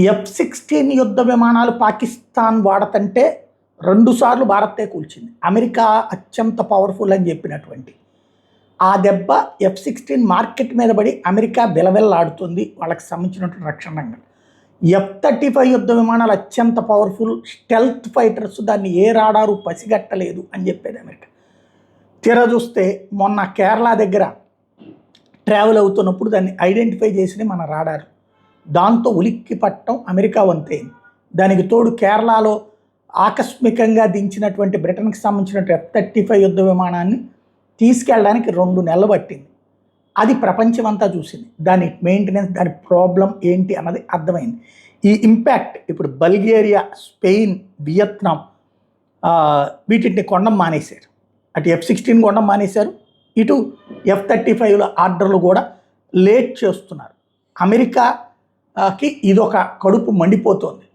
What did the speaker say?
F-16 యుద్ధ విమానాలు పాకిస్తాన్ వాడతంటే 2 సార్లు భారతే కూల్చింది. అమెరికా అత్యంత పవర్ఫుల్ అని చెప్పినటువంటి ఆ దెబ్బ F-16 మార్కెట్ మీద పడి అమెరికా విలవిల్లాడుతుంది వాళ్ళకి సంబంధించినటువంటి రక్షణ రంగం. F-35 యుద్ధ విమానాలు అత్యంత పవర్ఫుల్ స్టెల్త్ ఫైటర్స్, దాన్ని ఏ రాడారు పసిగట్టలేదు అని చెప్పేది అమెరికా. తీరా చూస్తే మొన్న కేరళ దగ్గర ట్రావెల్ అవుతున్నప్పుడు దాన్ని ఐడెంటిఫై చేసి మన రాడారు, దాంతో ఉలిక్కి పట్టడం అమెరికా వంతైంది. దానికి తోడు కేరళలో ఆకస్మికంగా దించినటువంటి బ్రిటన్కి సంబంధించినటువంటి F-35 యుద్ధ విమానాన్ని తీసుకెళ్ళడానికి 2 నెలలు పట్టింది. అది ప్రపంచమంతా చూసింది. దాని మెయింటెనెన్స్, దాని ప్రాబ్లం ఏంటి అన్నది అర్థమైంది. ఈ ఇంపాక్ట్ ఇప్పుడు బల్గేరియా, స్పెయిన్, వియత్నాం వీటిని కొనడం మానేశారు. అటు F-16 కొనడం మానేశారు, ఇటు F-35ల ఆర్డర్లు కూడా లేట్ చేస్తున్నారు. అమెరికాకి ఇదొక కడుపు మండిపోతోంది.